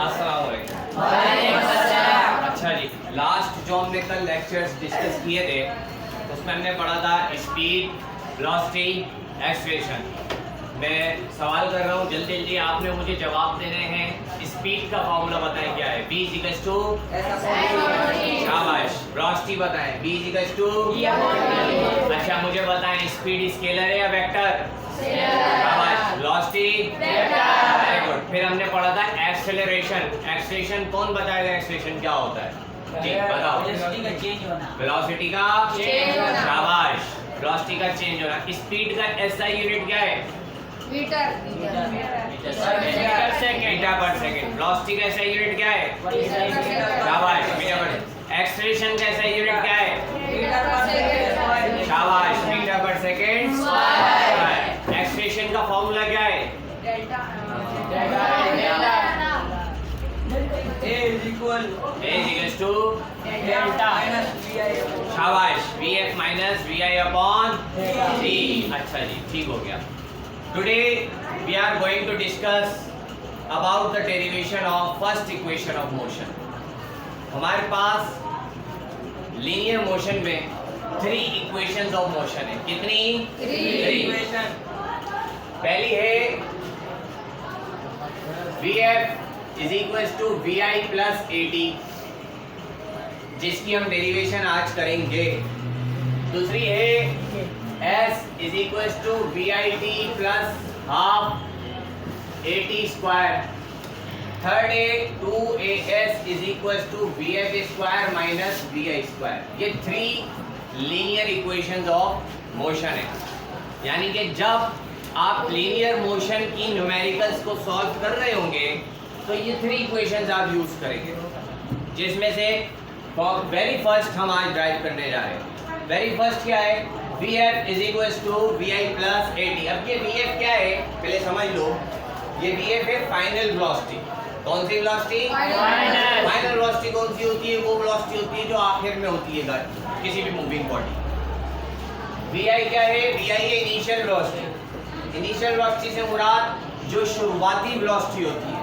अस्सलाम वालेकुम। अच्छा जी, लास्ट जो हमने कल लेक्चर्स डिस्कस किए थे उसमें हमने पढ़ा था स्पीड, वेलोसिटी, एक्सेलरेशन। मैं सवाल कर रहा हूँ, जल्दी जल्दी आपने मुझे जवाब देने हैं। स्पीड का फॉर्मूला बताएं क्या है? v इक्वल्स टू, शाबाश। वेलोसिटी बताएं, v इक्वल्स टू। अच्छा मुझे बताएं, स्पीड स्केलर है या वेक्टर? शाबाश। Velocity very good. फिर हमने पढ़ा था एक्सेलरेशन। एक्सेलरेशन कौन बताएगा एक्सेलरेशन क्या होता है? जी बताओ। वेलोसिटी का चेंज होना। शाबाश। वेलोसिटी का चेंज होना। स्पीड का एसआई यूनिट क्या है? मीटर सेकंड पर सेकंड। वेलोसिटी का एसआई यूनिट क्या है? शाबाश, मीटर पर। एक्सेलरेशन का एसआई यूनिट क्या है? शाबाश, metre per second square. Acceleration का फॉर्मूला क्या है? A इक्वल्स टू शाबाश, VF minus VI upon T। अच्छा जी, ठीक हो गया। Today we are going to discuss about the derivation of first equation of motion. हमारे पास लीनियर मोशन में 3 इक्वेशंस ऑफ मोशन है। कितनी? 3 इक्वेशन। पहली है VF is equals to VI plus AT, जिसकी हम डेरिवेशन आज करेंगे। दूसरी है S is equals to VIT plus half AT square. Third है 2AS is equals to VF square minus VI square. ये 3 लीनियर इक्वेशंस ऑफ मोशन है। यानी कि जब आप लीनियर मोशन की न्यूमेरिकल्स को सॉल्व कर रहे होंगे तो ये 3 इक्वेशंस आप यूज करेंगे, जिसमें से वेरी फर्स्ट हम आज ड्राइव करने जा रहे हैं। वेरी फर्स्ट क्या है? VF is equals to VI plus AT। अब ये VF क्या है पहले समझ लो। ये VF है फाइनल वेलोसिटी। कौन सी वेलोसिटी? फाइनल वेलोसिटी कौन सी होती है? वो वेलोसिटी होती है जो आखिर में होती है किसी भी मूविंग बॉडी। VI क्या है? VI है इनिशियल वेलोसिटी। इनिशियल वेलोसिटी से मुराद जो शुरुआती वेलोसिटी होती है।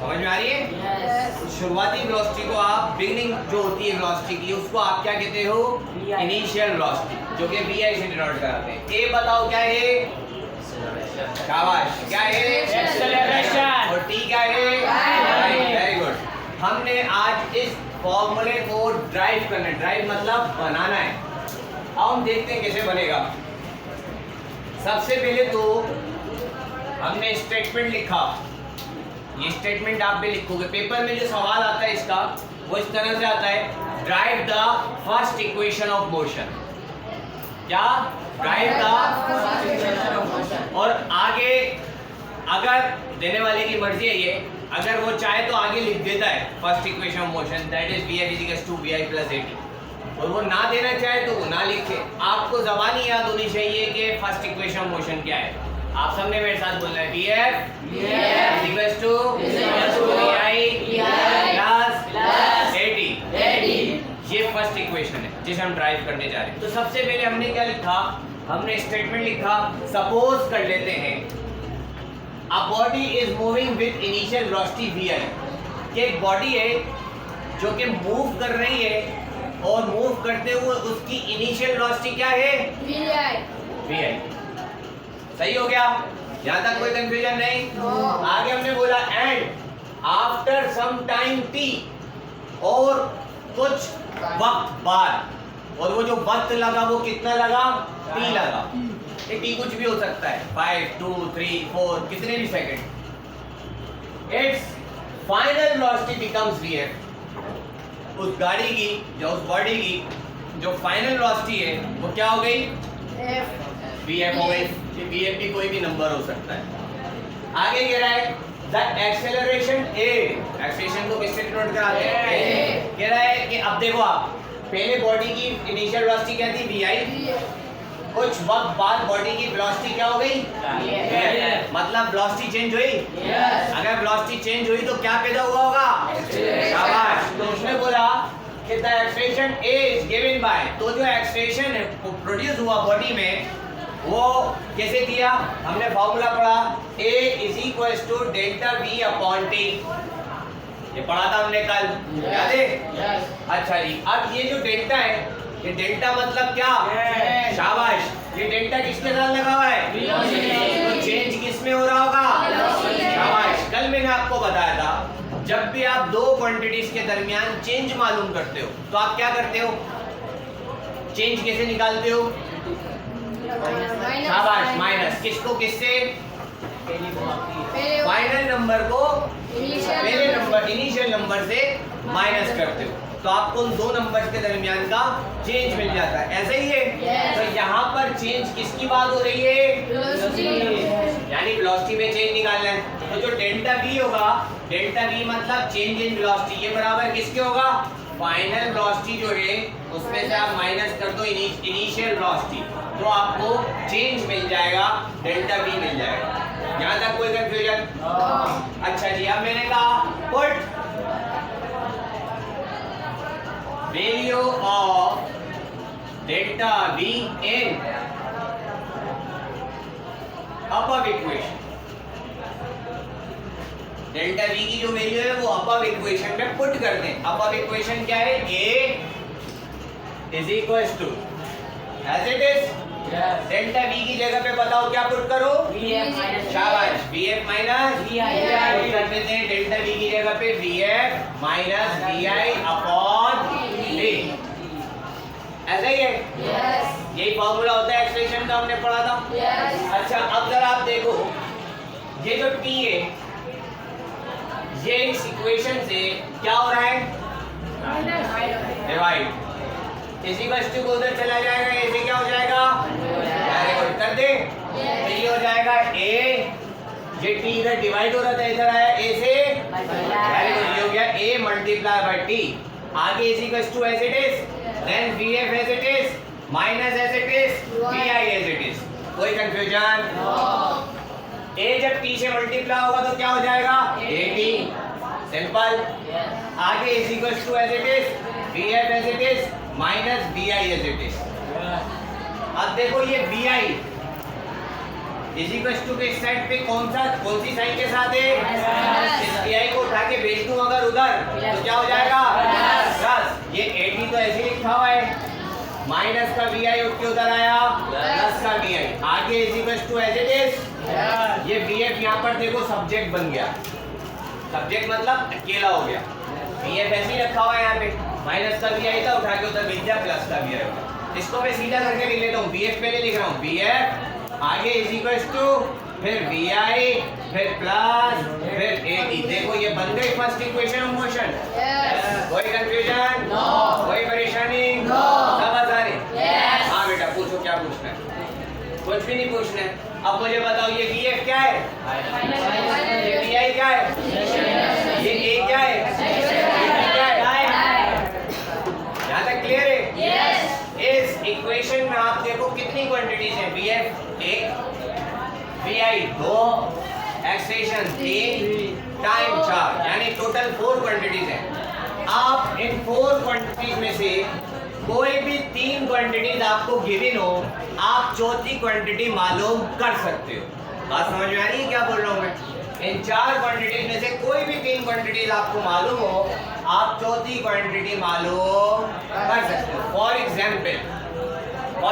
समझ में आ रही है? yes. शुरुआती वेलोसिटी को आप, बिगिनिंग जो होती है वेलोसिटी की, उसको आप क्या कहते हो? इनिशियल वेलोसिटी, जो कि VI से डिनोट कराते हैं। A बताओ क्या है? शाबाश, क्या है? एक्सेलरेशन। और T क्या है? Very good. हमने आज इस फॉर्मूले को ड्राइव करना है। ड्राइव मतलब बनाना है। अब हम देखते हैं कैसे बनेगा। सबसे पहले तो हमने स्टेटमेंट लिखा। ये स्टेटमेंट आप भी लिखोगे। पेपर में जो सवाल आता है इसका, वो इस तरह से आता है, derive the first equation of motion. क्या? Derive the first equation of motion. और आगे अगर देने वाले की मर्जी है ये, अगर वो चाहे तो आगे लिख देता है first equation of motion, that is VF is equals to VI plus AT। और वो ना देना चाहे तो वो ना लिखे। आपको ज़बानी याद होनी चाहिए कि फर्स्ट इक्वेशन ऑफ मोशन क्या है। आप सबने मेरे साथ बोलना है, VF is equals to VI plus AT। ये फर्स्ट इक्वेशन है जिसे हम ड्राइव करने जा रहे हैं। तो सबसे पहले हमने क्या लिखा? हमने स्टेटमेंट लिखा। सपोज कर लेते हैं a body is moving with initial velocity VI। ये एक बॉडी है जो कि मूव कर रही है, और मूव करते हुए उसकी इनिशियल वेलोसिटी क्या है? VI। सही हो गया? यहाँ तक कोई कंफ्यूजन नहीं? आगे हमने बोला and after some time T, और कुछ वक्त बाद, और वो जो वक्त लगा वो कितना लगा? T लगा। ये T कुछ भी हो सकता है, 5, 2, 3, 4, कितने भी second. It's final velocity becomes VF। उस गाड़ी की, जो उस बॉडी की जो फाइनल वेलोसिटी है वो क्या हो गई? VF हो गई। VF भी कोई भी नंबर हो सकता है। आगे कह रहा है द एक्सेलरेशन A। एक्सेलरेशन को किससे डिनोट कराते हैं? कह रहा है कि अब देखो, आप पहले बॉडी की इनिशियल वेलोसिटी क्या थी? VI। कुछ वक्त बाद बॉडी की वेलोसिटी क्या हो गई? मतलब वेलोसिटी चेंज हुई। अगर वेलोसिटी चेंज हुई तो क्या पैदा हुआ होगा? शाबाश। तो उसने बोला कि the acceleration A is given by, तो जो एक्सेलरेशन है वो प्रोड्यूस हुआ बॉडी में, वो कैसे दिया? हमने फॉर्मूला पढ़ा, A is equals to delta V upon T। ये पढ़ा था हमने कल, याद है? अच्छा जी, अब ये जो डेल्टा है, ये डेल्टा मतलब क्या? शाबाश, ये डेल्टा किसके साथ लगा हुआ है? तो चेंज किस में हो रहा होगा? शाबाश। कल मैंने आपको बताया था जब भी आप दो क्वांटिटीज के दरमियान चेंज मालूम करते हो तो आप क्या करते हो? चेंज कैसे निकालते हो? शाबाश, माइनस किसको किससे? फाइनल नंबर को पहले नंबर इनिशियल नंबर से माइनस करते हो तो आपको उन दो नंबर्स के दरमियान का चेंज मिल जाता है। ऐसे ही है। तो यहाँ पर चेंज किसकी बात हो रही है? यानी वेलोसिटी में चेंज निकालना है। तो जो डेल्टा v होगा, डेल्टा v मतलब चेंज इन वेलोसिटी, ये बराबर किसके होगा? फाइनल वेलोसिटी जो है उसमें से आप माइनस कर दो इनिशियल वेलोसिटी, तो आपको चेंज मिल जाएगा, डेल्टा v मिल जाएगा। यहाँ तक कोई कंफ्यूजन? अच्छा जी, अब मैंने कहा put value of delta v in upper equation. Delta v की जो वैल्यू है वो अपर इक्वेशन में पुट कर दें। अपर इक्वेशन क्या है? a is equals to as it is delta v की जगह पे बताओ क्या पुट करो? शाबाश, vf माइनस vi कर देते हैं। डेल्टा v की जगह पे vf minus vi upon v, ऐसा ही है? यही फॉर्मूला होता है एक्सप्रेशन का, हमने पढ़ा था। अच्छा, अब जरा आप देखो, ये जो t है ये इस इक्वेशन से क्या हो रहा है? डिवाइड। इसी वस्तु को उधर चला जाएगा, ऐसे क्या हो जाएगा? वेरी गुड, कर दे। तो ये हो जाएगा a, ये t इधर डिवाइड हो रहा था, इधर आया a से, वेरी गुड, ये हो गया a मल्टीप्लाई बाय t। आगे इसी वस्तु as it is, then vf as it is, minus as it is, vi as it is. कोई कंफ्यूजन? a जब t से मल्टीप्लाई होगा तो क्या हो जाएगा? at, simple. आगे इसी वस्तु as it is, vf as it is, minus vi as it is. अब देखो ये vi इसी वस्तु के साइड पे कौन सी साइन के साथ है? इस vi को उठा के भेज दूं अगर उधर तो क्या हो जाएगा? प्लस। ये 80 तो ऐसे लिखा हुआ है, माइनस का vi उठ के उधर आया, प्लस का vi। आगे इसी वस्तु एज इट इज, ये vf यहाँ पर देखो सब्जेक्ट बन गया, सब्जेक्ट मतलब अकेला हो गया, vf ऐसे ही रखा हुआ है यहाँ पे, माइनस का vi था उठा के उधर भेज दिया, प्लस का vi होगा। इसको मैं सीधा करके लिख लेता हूँ, vf पहले लिख रहा हूँ, vf आगे इज इक्वल्स टू फिर vi फिर प्लस फिर 80। देखो ये बन गई फर्स्ट इक्वेशन ऑफ मोशन। कोई कंफ्यूजन? कोई परेशानी? सब आसानी? हाँ बेटा, पूछो क्या पूछना है? कुछ भी नहीं पूछना है। अब मुझे बताओ ये vf क्या है? ये vi क्या है? ये a क्या है? ये क्या है? यहाँ तक क्लियर है? इस इक्वेशन में आप देखो कितनी क्वांटिटीज हैं? vf 1, vi 2, एक्सप्रेशन 3, टाइम 4, यानी टोटल 4 क्वांटिटीज हैं। आप इन 4 क्वांटिटीज में से कोई भी 3 क्वांटिटीज आपको गिवन हो, आप चौथी क्वांटिटी मालूम कर सकते हो। बात समझ में आ रही है क्या बोल रहा हूँ मैं? इन 4 क्वांटिटीज में से कोई भी 3 क्वांटिटीज आपको मालूम हो, आप चौथी क्वांटिटी मालूम कर सकते हो। फॉर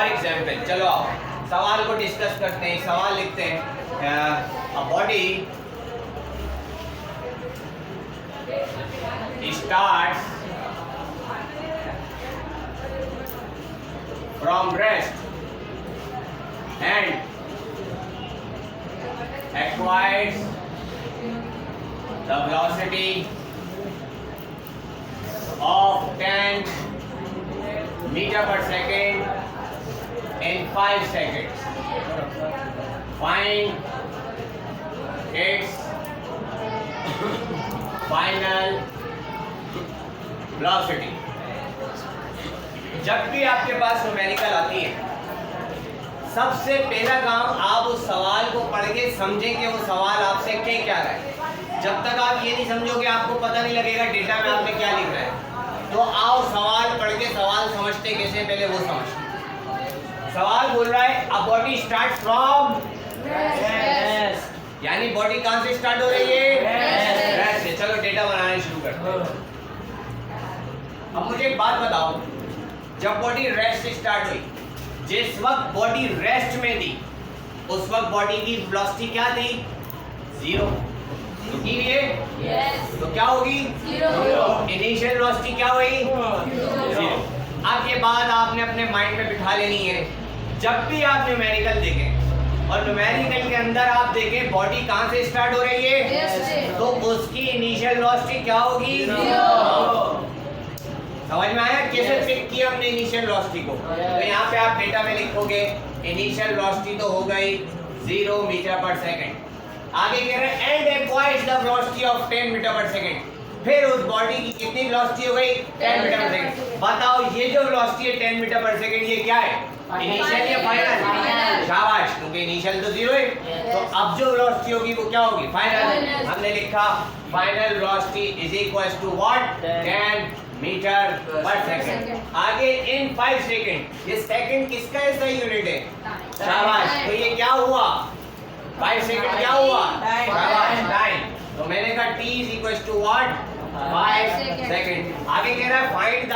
एग्जाम्पल चलो आओ सवाल को डिस्कस करते हैं। सवाल लिखते हैं, a body starts from rest and acquires the velocity of 10 meter per second in 5 seconds. Find its final velocity. जब भी आपके पास न्यूमेरिकल आती है, सबसे पहला काम आप उस सवाल को पढ़ के समझें कि वो सवाल आपसे कह क्या रहा है। जब तक आप ये नहीं समझोगे आपको पता नहीं लगेगा डेटा में आपने क्या लिख रहा है। तो आओ सवाल पढ़ के सवाल समझते कैसे, पहले वो समझते। सवाल बोल रहा है अ बॉडी स्टार्ट फ्रॉम यानी बॉडी कहां से स्टार्ट हो रही है? रेस्ट से। चलो डेटा बनाने शुरू करते हैं। अब मुझे एक बात बताओ, जब बॉडी रेस्ट से स्टार्ट हुई, जिस वक्त बॉडी रेस्ट में थी उस वक्त बॉडी की वेलोसिटी क्या थी? 0। रुकी हुई है? तो क्या होगी? 0। इनिशियल वेलोसिटी क्या हुई? 0। अब ये बात आपने अपने माइंड में बिठा लेनी है। जब भी आप न्यूमेरिकल देखें और न्यूमेरिकल के अंदर आप देखें बॉडी कहां से स्टार्ट हो रही है, तो उसकी इनिशियल वेलोसिटी क्या होगी? 0। समझ में आया कैसे पिक किया हमने इनिशियल वेलोसिटी को? तो यहाँ पे आप डेटा में लिखोगे इनिशियल वेलोसिटी तो हो गई 0 मीटर पर सेकंड। आगे कह रहे हैं and acquires the velocity of 10 metre per second. फिर उस बॉडी की कितनी वेलोसिटी हो गई? 10 मीटर पर सेकंड। बताओ ये जो वेलोसिटी है 10 मीटर पर सेकंड, ये क्या है? इनिशियल या फाइनल? शाबाश, क्योंकि इनिशियल तो 0 है। तो अब जो वेलोसिटी होगी वो क्या होगी? फाइनल। हमने लिखा final velocity is equals to what? 10 metre per second. आगे इन 5 सेकंड, ये सेकंड किसका ऐसा यूनिट है? शाबाश, तो ये क्या हुआ? 5 सेकंड क्या हुआ? शाबाश, टाइम। तो मैंने कहा t is equals to what? 5 second. आगे कह रहा है find the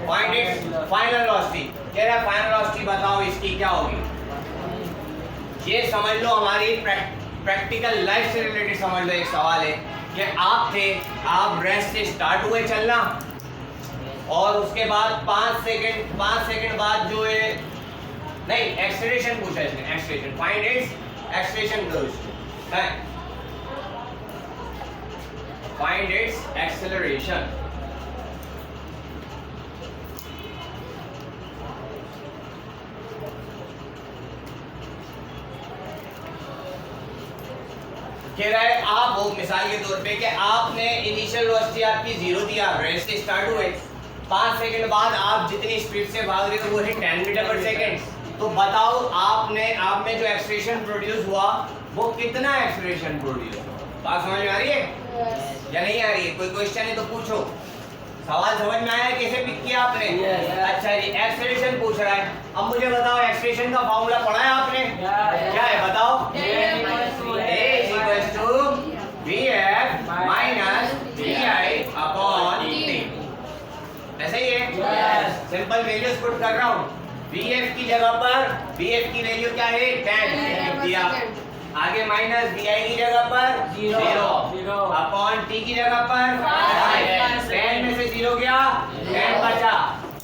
find its final velocity. कह रहा है फाइनल वेलोसिटी बताओ इसकी क्या होगी? ये समझ लो हमारी प्रैक्टिकल लाइफ से रिलेटेड समझ लो। एक सवाल है कि आप रेस्ट से स्टार्ट हुए चलना और उसके बाद 5 सेकंड बाद जो है नहीं एक्सेलरेशन पूछा है इसने। Acceleration find its acceleration velocity है, फाइंड इट्स एक्सेलरेशन। कह रहा है आप वो मिसाल के तौर पे कि आपने इनिशियल वेलोसिटी आपकी 0 दिया, रेस्ट से स्टार्ट हुए, 5 सेकंड बाद आप जितनी स्पीड से भाग रहे हो वो है 10 मीटर पर सेकंड। तो बताओ आप में जो एक्सेलरेशन प्रोड्यूस हुआ वो कितना एक्सेलरेशन प्रोड्यूस हुआ? बात समझ में आ रही है या नहीं आ रही है? कोई क्वेश्चन है तो पूछो। सवाल समझ में आया कैसे पिक किया आपने? अच्छा जी, एक्सेलरेशन पूछ रहा है। अब मुझे बताओ एक्सेलरेशन का फार्मूला पढ़ा है आपने? क्या है बताओ? Vf minus Vi upon T। ऐसे ही है? सिंपल वैल्यूज पुट कर रहा हूँ। Vf की जगह पर Vf की वैल्यू क्या है? 10 दिया। आगे माइनस Vi की जगह पर 0 अपॉन T की जगह पर 5। 10 में से 0 गया, 10 बचा,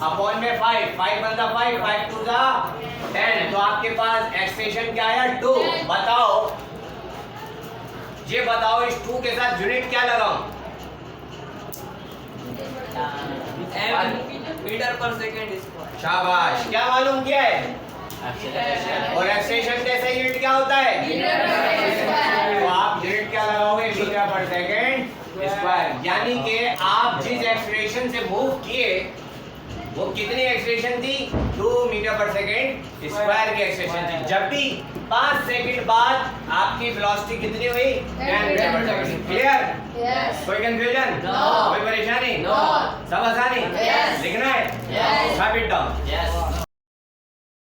अपॉन में 5 बनता 5 2 जा 10। तो आपके पास एक्सप्रेशन क्या आया? 2। बताओ, ये बताओ इस 2 के साथ यूनिट क्या लगाऊं? Metre per second square. शाबाश, क्या मालूम किया है? और एक्सेलरेशन कैसा यूनिट क्या होता है? तो आप यूनिट क्या लगाओगे? Metre per second square. यानी कि आप जिस एक्सेलरेशन से मूव किए वो कितनी एक्सेलरेशन थी? 2 मीटर पर सेकंड स्क्वायर की एक्सेलरेशन थी। जब भी 5 सेकंड बाद आपकी वेलोसिटी कितनी हुई? 10 मीटर पर सेकंड। क्लियर? कोई कंफ्यूजन? कोई परेशानी? सब आसानी? लिखना है? Write it down।